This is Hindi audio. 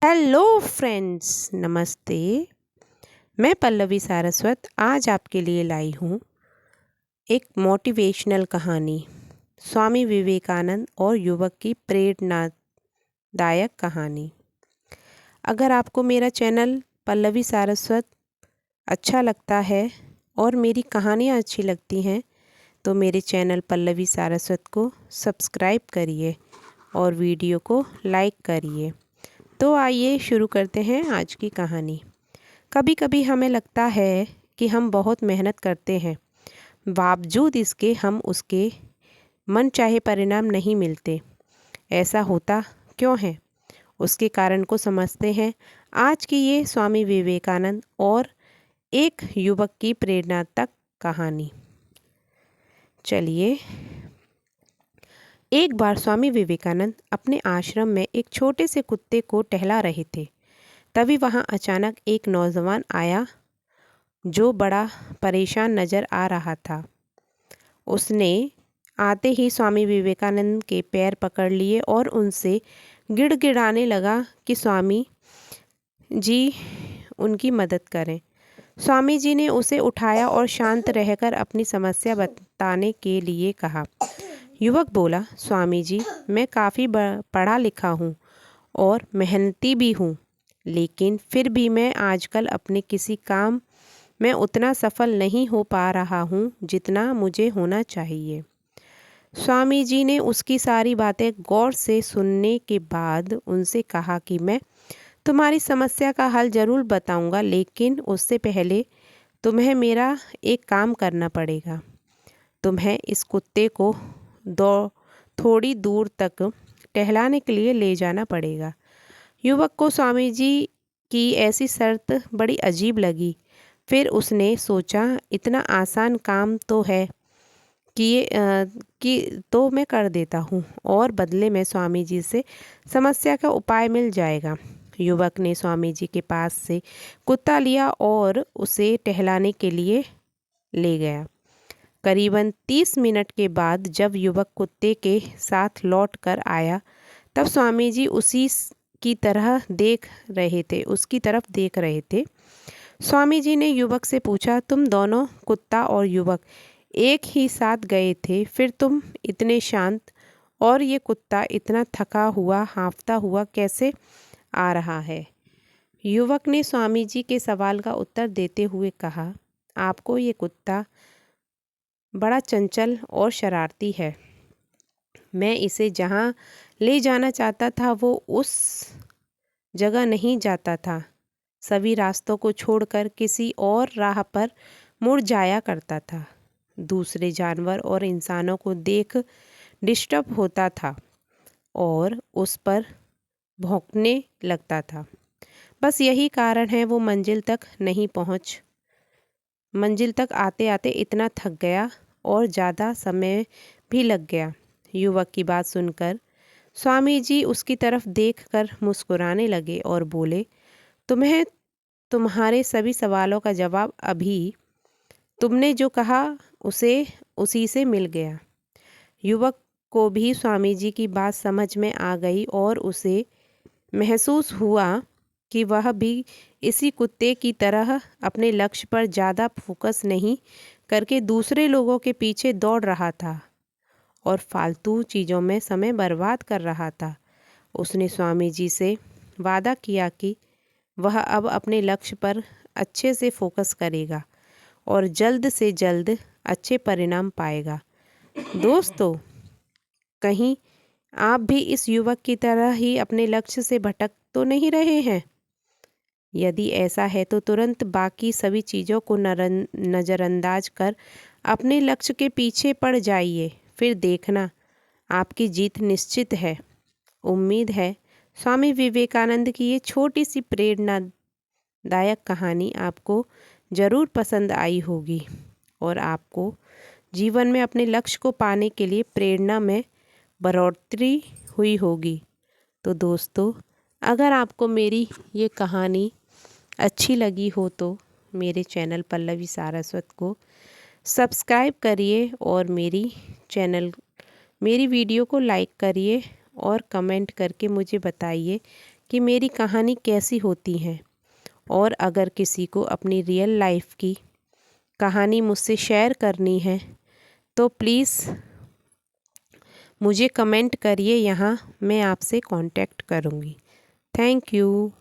हेलो फ्रेंड्स, नमस्ते। मैं पल्लवी सारस्वत आज आपके लिए लाई हूँ एक मोटिवेशनल कहानी, स्वामी विवेकानंद और युवक की प्रेरणादायक कहानी। अगर आपको मेरा चैनल पल्लवी सारस्वत अच्छा लगता है और मेरी कहानियाँ अच्छी लगती हैं तो मेरे चैनल पल्लवी सारस्वत को सब्सक्राइब करिए और वीडियो को लाइक करिए। तो आइए शुरू करते हैं आज की कहानी। कभी कभी हमें लगता है कि हम बहुत मेहनत करते हैं, बावजूद इसके हम उसके मनचाहे परिणाम नहीं मिलते। ऐसा होता क्यों है? उसके कारण को समझते हैं आज की ये स्वामी विवेकानंद और एक युवक की प्रेरणात्मक कहानी। चलिए। एक बार स्वामी विवेकानंद अपने आश्रम में एक छोटे से कुत्ते को टहला रहे थे। तभी वहाँ अचानक एक नौजवान आया जो बड़ा परेशान नज़र आ रहा था। उसने आते ही स्वामी विवेकानंद के पैर पकड़ लिए और उनसे गिड़गिड़ाने लगा कि स्वामी जी उनकी मदद करें। स्वामी जी ने उसे उठाया और शांत रहकर अपनी समस्या बताने के लिए कहा। युवक बोला, स्वामी जी, मैं काफ़ी पढ़ा लिखा हूँ और मेहनती भी हूँ, लेकिन फिर भी मैं आजकल अपने किसी काम में उतना सफल नहीं हो पा रहा हूँ जितना मुझे होना चाहिए। स्वामी जी ने उसकी सारी बातें गौर से सुनने के बाद उनसे कहा कि मैं तुम्हारी समस्या का हल ज़रूर बताऊंगा, लेकिन उससे पहले तुम्हें मेरा एक काम करना पड़ेगा। तुम्हें इस कुत्ते को थोड़ी दूर तक टहलाने के लिए ले जाना पड़ेगा। युवक को स्वामी जी की ऐसी शर्त बड़ी अजीब लगी। फिर उसने सोचा, इतना आसान काम तो है कि तो मैं कर देता हूँ और बदले में स्वामी जी से समस्या का उपाय मिल जाएगा। युवक ने स्वामी जी के पास से कुत्ता लिया और उसे टहलाने के लिए ले गया। करीबन 30 मिनट के बाद जब युवक कुत्ते के साथ लौट कर आया, तब स्वामी जी उसकी तरफ देख रहे थे। स्वामी जी ने युवक से पूछा, तुम दोनों, कुत्ता और युवक, एक ही साथ गए थे, फिर तुम इतने शांत और ये कुत्ता इतना थका हुआ हांफता हुआ कैसे आ रहा है? युवक ने स्वामी जी के सवाल का उत्तर देते हुए कहा, आपको ये कुत्ता बड़ा चंचल और शरारती है। मैं इसे जहाँ ले जाना चाहता था वो उस जगह नहीं जाता था, सभी रास्तों को छोड़कर किसी और राह पर मुड़ जाया करता था। दूसरे जानवर और इंसानों को देख डिस्टर्ब होता था और उस पर भौंकने लगता था। बस यही कारण है वो मंजिल तक आते आते इतना थक गया और ज़्यादा समय भी लग गया। युवक की बात सुनकर स्वामी जी उसकी तरफ देखकर मुस्कुराने लगे और बोले, तुम्हें तुम्हारे सभी सवालों का जवाब अभी तुमने जो कहा उसी से मिल गया। युवक को भी स्वामी जी की बात समझ में आ गई और उसे महसूस हुआ कि वह भी इसी कुत्ते की तरह अपने लक्ष्य पर ज़्यादा फोकस नहीं करके दूसरे लोगों के पीछे दौड़ रहा था और फालतू चीज़ों में समय बर्बाद कर रहा था। उसने स्वामी जी से वादा किया कि वह अब अपने लक्ष्य पर अच्छे से फोकस करेगा और जल्द से जल्द अच्छे परिणाम पाएगा। दोस्तों, कहीं आप भी इस युवक की तरह ही अपने लक्ष्य से भटक तो नहीं रहे हैं? यदि ऐसा है तो तुरंत बाकी सभी चीज़ों को नज़रअंदाज कर अपने लक्ष्य के पीछे पड़ जाइए, फिर देखना आपकी जीत निश्चित है। उम्मीद है स्वामी विवेकानंद की ये छोटी सी प्रेरणादायक कहानी आपको ज़रूर पसंद आई होगी और आपको जीवन में अपने लक्ष्य को पाने के लिए प्रेरणा में बढ़ोतरी हुई होगी। तो दोस्तों, अगर आपको मेरी ये कहानी अच्छी लगी हो तो मेरे चैनल पल्लवी सारस्वत को सब्सक्राइब करिए और मेरी वीडियो को लाइक करिए और कमेंट करके मुझे बताइए कि मेरी कहानी कैसी होती है। और अगर किसी को अपनी रियल लाइफ की कहानी मुझसे शेयर करनी है तो प्लीज़ मुझे कमेंट करिए, यहाँ मैं आपसे कांटेक्ट करूँगी। Thank you.